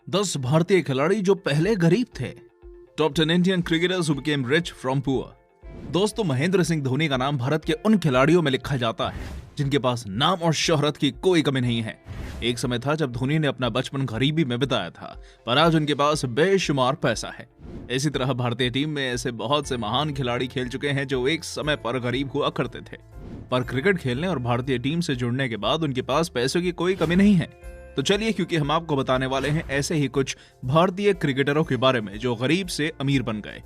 10 भारतीय खिलाड़ी जो पहले गरीब थे। Top 10 Indian cricketers who became rich from poor. दोस्तों, महेंद्र सिंह धोनी का नाम भारत के उन खिलाड़ियों में लिखा जाता है जिनके पास नाम और शोहरत की कोई कमी नहीं है। एक समय था जब धोनी ने अपना बचपन गरीबी में बिताया था, पर आज उनके पास बेशुमार पैसा है। इसी तरह भारतीय टीम में ऐसे बहुत से महान खिलाड़ी खेल चुके हैं जो एक समय पर गरीब हुआ करते थे, पर क्रिकेट खेलने और भारतीय टीम से जुड़ने के बाद उनके पास पैसों की कोई कमी नहीं है। तो चलिए, क्योंकि हम आपको बताने वाले हैं ऐसे ही कुछ भारतीय क्रिकेटरों के बारे में जो गरीब से अमीर बन गए।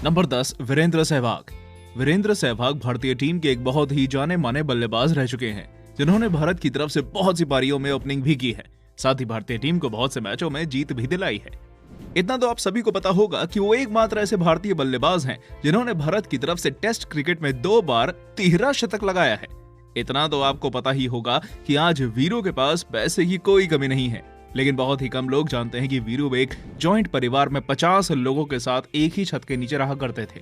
नंबर 10, वीरेंद्र सहवाग। वीरेंद्र सहवाग भारतीय टीम के एक बहुत ही जाने माने बल्लेबाज रह चुके हैं, जिन्होंने भारत की तरफ से बहुत सी पारियों में ओपनिंग भी की है। साथ ही भारतीय टीम को बहुत से मैचों में जीत भी दिलाई है। इतना तो आप सभी को पता होगा कि वो एकमात्र ऐसे भारतीय बल्लेबाज हैं जिन्होंने भारत की तरफ से टेस्ट क्रिकेट में 2 बार 13 शतक लगाया है। इतना तो आपको पता ही होगा कि आज वीरू के पास पैसे की कोई कमी नहीं है, लेकिन बहुत ही कम लोग जानते हैं कि वीरू एक जॉइंट परिवार में 50 लोगों के साथ एक ही छत के नीचे रहा करते थे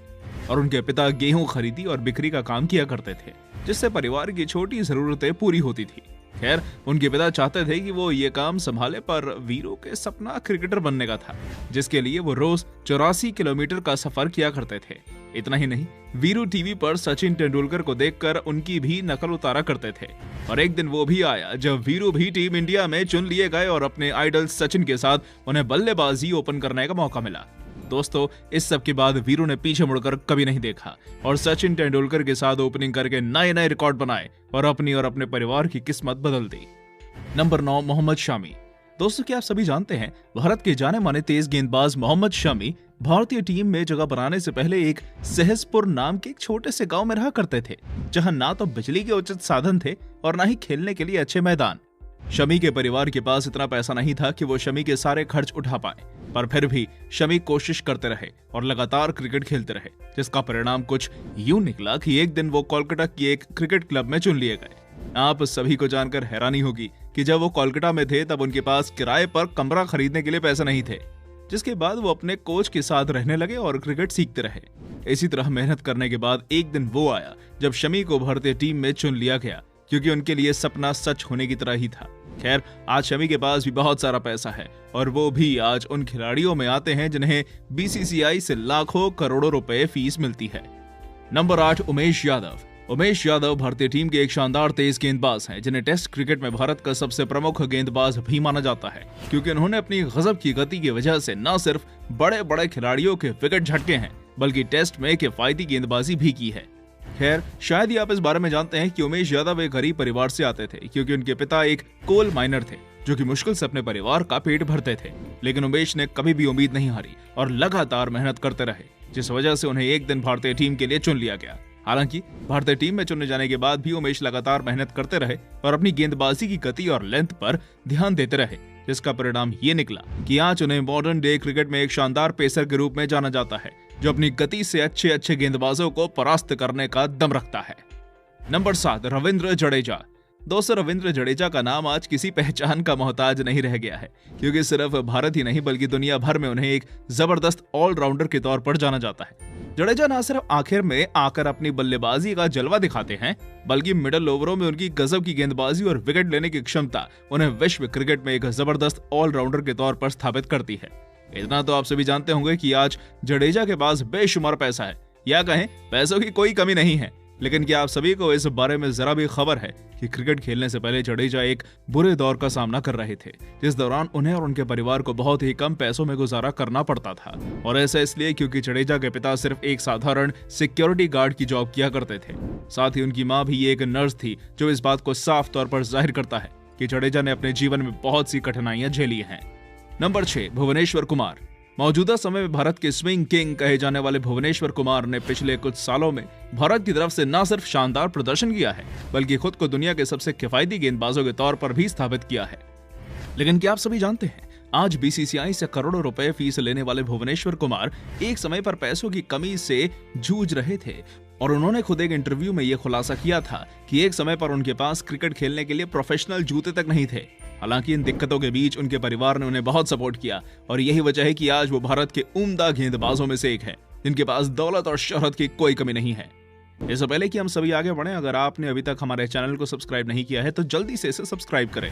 और उनके पिता गेहूं खरीदी और बिक्री का काम किया करते थे, जिससे परिवार की छोटी जरूरतें पूरी होती थी। खैर, उनके पिता चाहते थे कि वो ये काम संभाले, पर वीरू के सपना क्रिकेटर बनने का था, जिसके लिए वो रोज 84 किलोमीटर का सफर किया करते थे। इतना ही नहीं, वीरू टीवी पर सचिन तेंदुलकर को देखकर उनकी भी नकल उतारा करते थे। और एक दिन वो भी आया जब वीरू भी टीम इंडिया में चुन लिए गए और अपने आइडल सचिन के साथ उन्हें बल्लेबाजी ओपन करने का मौका मिला। दोस्तों, इस सब के बाद वीरू ने पीछे मुड़कर कभी नहीं देखा और सचिन तेंदुलकर के साथ ओपनिंग करके नए नए रिकॉर्ड बनाए और अपनी और अपने परिवार की किस्मत बदल दी। नंबर 9, मोहम्मद शमी। दोस्तों, क्या आप सभी जानते हैं भारत के जाने माने तेज गेंदबाज मोहम्मद शमी भारतीय टीम में जगह बनाने से पहले एक सहसपुर नाम के एक छोटे से गांव में रहा करते थे, जहां ना तो बिजली के उचित साधन थे और ना ही खेलने के लिए अच्छे मैदान। शमी के परिवार के पास इतना पैसा नहीं था कि वो शमी के सारे खर्च उठा पाए, पर फिर भी शमी कोशिश करते रहे और लगातार क्रिकेट खेलते रहे, जिसका परिणाम कुछ यूं निकला कि एक दिन वो कोलकाता की एक क्रिकेट क्लब में चुन लिए गए। आप सभी को जानकर हैरानी होगी कि जब वो कोलकाता में थे तब उनके पास किराए पर कमरा खरीदने के लिए पैसे नहीं थे, जिसके बाद वो अपने कोच के साथ रहने लगे और क्रिकेट सीखते रहे। इसी तरह मेहनत करने के बाद एक दिन वो आया जब शमी को भारतीय टीम में चुन लिया गया, क्योंकि उनके लिए सपना सच होने की तरह ही था। खैर, आज शमी के पास भी बहुत सारा पैसा है और वो भी आज उन खिलाड़ियों में आते हैं जिन्हें बीसीसीआई से लाखों करोड़ों रुपए फीस मिलती है। नंबर 8, उमेश यादव। उमेश यादव भारतीय टीम के एक शानदार तेज गेंदबाज हैं, जिन्हें टेस्ट क्रिकेट में भारत का सबसे प्रमुख गेंदबाज भी माना जाता है, क्योंकि उन्होंने अपनी गजब की गति की वजह से न सिर्फ बड़े बड़े खिलाड़ियों के विकेट झटके हैं, बल्कि टेस्ट में किफायती गेंदबाजी भी की है। खैर, शायद ही आप इस बारे में जानते हैं कि उमेश यादव एक गरीब परिवार से आते थे, क्योंकि उनके पिता एक कोल माइनर थे जो कि मुश्किल से अपने परिवार का पेट भरते थे। लेकिन उमेश ने कभी भी उम्मीद नहीं हारी और लगातार मेहनत करते रहे, जिस वजह से उन्हें एक दिन भारतीय टीम के लिए चुन लिया गया। हालांकि भारतीय टीम में चुने जाने के बाद भी उमेश लगातार मेहनत करते रहे और अपनी गेंदबाजी की गति और लेंथ पर ध्यान देते रहे, जिसका परिणाम ये निकला कि आज उन्हें मॉडर्न डे क्रिकेट में एक शानदार पेसर के रूप में जाना जाता है, जो अपनी गति से अच्छे अच्छे गेंदबाजों को परास्त करने का दम रखता है। नंबर 7, रविंद्र जडेजा। दोस्तों, रविंद्र जडेजा का नाम आज किसी पहचान का मोहताज नहीं रह गया है, क्योंकि सिर्फ भारत ही नहीं बल्कि दुनिया भर में उन्हें एक जबरदस्त ऑलराउंडर के तौर पर जाना जाता है। जडेजा न सिर्फ आखिर में आकर अपनी बल्लेबाजी का जलवा दिखाते हैं, बल्कि मिडल ओवरों में उनकी गजब की गेंदबाजी और विकेट लेने की क्षमता उन्हें विश्व क्रिकेट में एक जबरदस्त ऑलराउंडर के तौर पर स्थापित करती है। इतना तो आप सभी जानते होंगे कि आज जडेजा के पास बेशुमार पैसा है, या कहें पैसों की कोई कमी नहीं है। लेकिन क्या आप सभी को इस बारे में जरा भी खबर है कि क्रिकेट खेलने से पहले जडेजा एक बुरे दौर का सामना कर रहे थे, जिस दौरान उन्हें और उनके परिवार को बहुत ही कम पैसों में गुजारा करना पड़ता था। और ऐसा इसलिए क्योंकि जडेजा के पिता सिर्फ एक साधारण सिक्योरिटी गार्ड की जॉब किया करते थे। साथ ही उनकी माँ भी एक नर्स थी, जो इस बात को साफ तौर पर जाहिर करता है कि जडेजा ने अपने जीवन में बहुत सी कठिनाइयां झेली हैं। नंबर 6, भुवनेश्वर कुमार। मौजूदा समय में भारत के स्विंग किंग कहे जाने वाले भुवनेश्वर कुमार ने पिछले कुछ सालों में भारत की तरफ से न सिर्फ शानदार प्रदर्शन किया है, बल्कि खुद को दुनिया के सबसे किफायती गेंदबाजों के तौर पर भी स्थापित किया है। लेकिन क्या आप सभी जानते हैं, आज बीसीसीआई से करोड़ों रुपए फीस लेने वाले भुवनेश्वर कुमार एक समय पर पैसों की कमी से जूझ रहे थे और उन्होंने खुद एक इंटरव्यू में यह खुलासा किया था कि एक समय पर उनके पास क्रिकेट खेलने के लिए प्रोफेशनल जूते तक नहीं थे। हालांकि इन दिक्कतों के बीच उनके परिवार ने उन्हें बहुत सपोर्ट किया और यही वजह है कि आज वो भारत के उम्दा गेंदबाजों में से एक है, जिनके पास दौलत और शोहरत की कोई कमी नहीं है। इससे पहले कि हम सभी आगे बढ़ें, अगर आपने अभी तक हमारे चैनल को सब्सक्राइब नहीं किया है तो जल्दी से इसे सब्सक्राइब करें।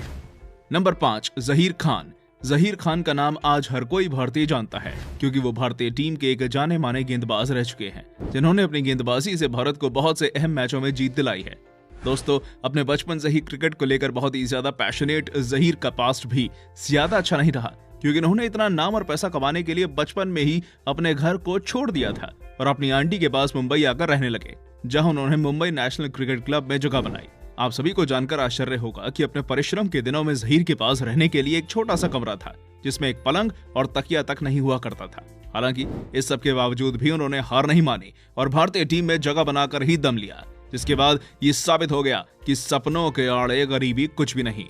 नंबर 5, जहीर खान। जहीर खान का नाम आज हर कोई भारतीय जानता है, क्योंकि वो भारतीय टीम के एक जाने माने गेंदबाज रह चुके हैं, जिन्होंने अपनी गेंदबाजी से भारत को बहुत से अहम मैचों में जीत दिलाई है। दोस्तों, अपने बचपन से ही क्रिकेट को लेकर बहुत ही ज्यादा पैशनेट जहीर का पास्ट भी ज्यादा अच्छा नहीं रहा, क्योंकि उन्होंने इतना नाम और पैसा कमाने के लिए बचपन में ही अपने घर को छोड़ दिया था और अपनी आंटी के पास मुंबई आकर रहने लगे, जहां उन्होंने मुंबई नेशनल क्रिकेट क्लब में जगह बनाई। आप सभी को जानकर आश्चर्य होगा कि अपने परिश्रम के दिनों में जहीर के पास रहने के लिए एक छोटा सा कमरा था, जिसमें एक पलंग और तकिया तक नहीं हुआ करता था। हालांकि इस सब के बावजूद भी उन्होंने हार नहीं मानी और भारतीय टीम में जगह बनाकर ही दम लिया, जिसके बाद ये साबित हो गया कि सपनों के आड़े गरीबी कुछ भी नहीं।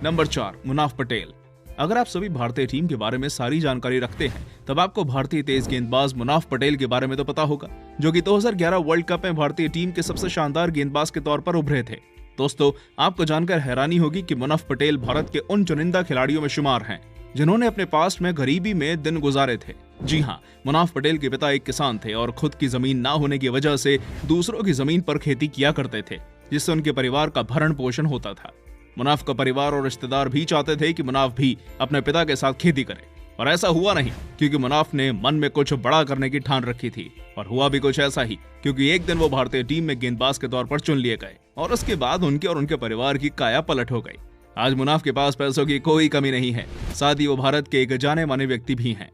नंबर 4, मुनाफ पटेल। अगर आप सभी भारतीय टीम के बारे में सारी जानकारी रखते हैं, तब आपको भारतीय तेज गेंदबाज मुनाफ पटेल के बारे में तो पता होगा, जो कि 2011 वर्ल्ड कप में भारतीय टीम के सबसे शानदार गेंदबाज के तौर पर उभरे थे। दोस्तों, आपको जानकर हैरानी होगी कि मुनाफ पटेल भारत के उन चुनिंदा खिलाड़ियों में शुमार हैं, जिन्होंने अपने पास्ट में गरीबी में दिन गुजारे थे। जी हाँ, मुनाफ पटेल के पिता एक किसान थे और खुद की जमीन ना होने की वजह से दूसरों की जमीन पर खेती किया करते थे, जिससे उनके परिवार का भरण पोषण होता था। मुनाफ का परिवार और रिश्तेदार भी चाहते थे कि मुनाफ भी अपने पिता के साथ खेती करे, और ऐसा हुआ नहीं, क्योंकि मुनाफ ने मन में कुछ बड़ा करने की ठान रखी थी। और हुआ भी कुछ ऐसा ही, क्योंकि एक दिन वो भारतीय टीम में गेंदबाज के तौर पर चुन लिए गए और उसके बाद उनके और उनके परिवार की काया पलट हो गई। आज मुनाफ के पास पैसों की कोई कमी नहीं है, साथ ही वो भारत के एक जाने माने व्यक्ति भी हैं।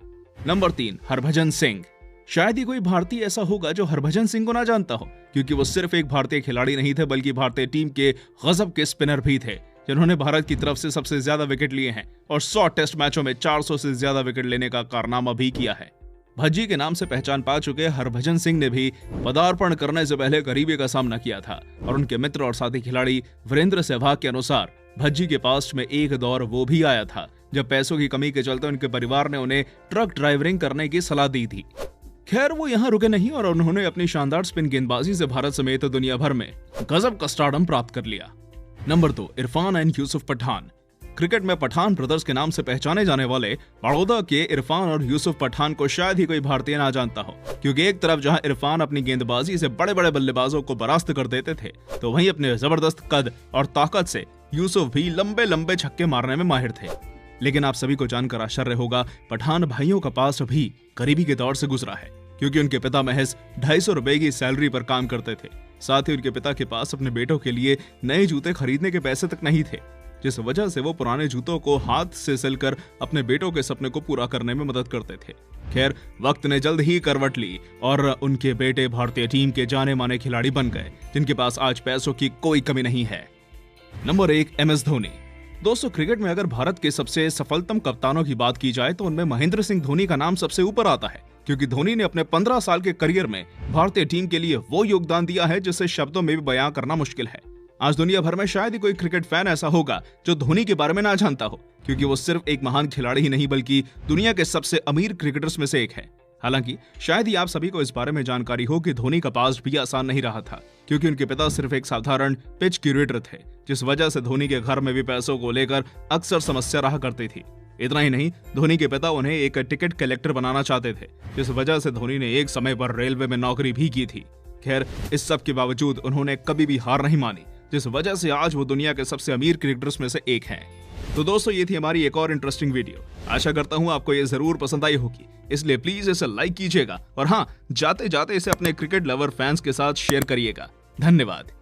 नंबर 3, हरभजन सिंह। शायद ही कोई भारतीय ऐसा होगा जो हरभजन सिंह को ना जानता हो, क्योंकि वो सिर्फ एक भारतीय खिलाड़ी नहीं थे, बल्कि भारतीय टीम के गजब के स्पिनर भी थे, जिन्होंने भारत की तरफ से सबसे ज्यादा विकेट लिए हैं और 100 टेस्ट मैचों में 400 से ज्यादा विकेट लेने का कारनामा भी किया है। भज्जी के नाम से पहचान पा चुके हरभजन सिंह ने भी पदार्पण करने से पहले गरीबी का सामना किया था, और उनके मित्र और साथी खिलाड़ी वीरेंद्र सहवाग के अनुसार भज्जी के पास्ट में एक दौर वो भी आया था जब पैसों की कमी के चलते उनके परिवार ने उन्हें ट्रक ड्राइवरिंग करने की सलाह दी थी। खैर, वो यहाँ रुके नहीं और उन्होंने अपनी शानदार स्पिन गेंदबाजी से भारत समेत दुनिया भर में गजब का स्टारडम प्राप्त कर लिया। Number 2, Irfan and Yusuf Pathan. Cricket में पठान ब्रदर्स के नाम से पहचाने जाने वाले बड़ौदा के इरफान और यूसुफ पठान को शायद ही कोई भारतीय ना जानता हो, क्योंकि एक तरफ जहां इरफान अपनी गेंदबाजी से बड़े बड़े बल्लेबाजों को परास्त कर देते थे, तो वहीं अपने जबरदस्त कद और ताकत से यूसुफ भी लंबे लंबे छक्के मारने में माहिर थे। लेकिन आप सभी को जानकर आश्चर्य होगा, पठान भाइयों का पास भी गरीबी के दौर से गुजरा है, क्योंकि उनके पिता महज 250 रुपए की सैलरी पर काम करते थे। साथ ही उनके पिता के पास अपने बेटों के लिए नए जूते खरीदने के पैसे तक नहीं थे, जिस वजह से वो पुराने जूतों को हाथ से सिलकर अपने बेटों के सपने को पूरा करने में मदद करते थे। खैर, वक्त ने जल्द ही करवट ली और उनके बेटे भारतीय टीम के जाने माने खिलाड़ी बन गए, जिनके पास आज पैसों की कोई कमी नहीं है। Number 1, MS Dhoni. दोस्तों, क्रिकेट में अगर भारत के सबसे सफलतम कप्तानों की बात की जाए तो उनमें महेंद्र सिंह धोनी का नाम सबसे ऊपर आता है, क्योंकि धोनी ने अपने 15 साल के करियर में भारतीय टीम के लिए वो योगदान दिया है जिसे शब्दों में भी बयां करना मुश्किल है। आज दुनिया भर में शायद ही कोई क्रिकेट फैन ऐसा होगा जो धोनी के बारे में ना जानता हो, क्योंकि वो सिर्फ एक महान खिलाड़ी ही नहीं बल्कि दुनिया के सबसे अमीर क्रिकेटर्स में से एक है। हालांकि शायद ही आप सभी को इस बारे में जानकारी हो कि धोनी का पास्ट भी आसान नहीं रहा था, क्योंकि उनके पिता सिर्फ एक साधारण पिच क्यूरेटर थे, जिस वजह से धोनी के घर में भी पैसों को लेकर अक्सर समस्या रहा करती थी। इतना ही नहीं, धोनी के पिता उन्हें एक टिकट कलेक्टर बनाना चाहते थे, जिस वजह से धोनी ने एक समय पर रेलवे में नौकरी भी की थी। खैर, इस सब के बावजूद उन्होंने कभी भी हार नहीं मानी, जिस वजह से आज वो दुनिया के सबसे अमीर क्रिकेटर्स में से एक हैं। तो दोस्तों, ये थी हमारी एक और इंटरेस्टिंग वीडियो। आशा करता हूँ आपको ये जरूर पसंद आई होगी, इसलिए प्लीज इसे लाइक कीजिएगा और हाँ, जाते जाते इसे अपने क्रिकेट लवर फैंस के साथ शेयर करिएगा। धन्यवाद।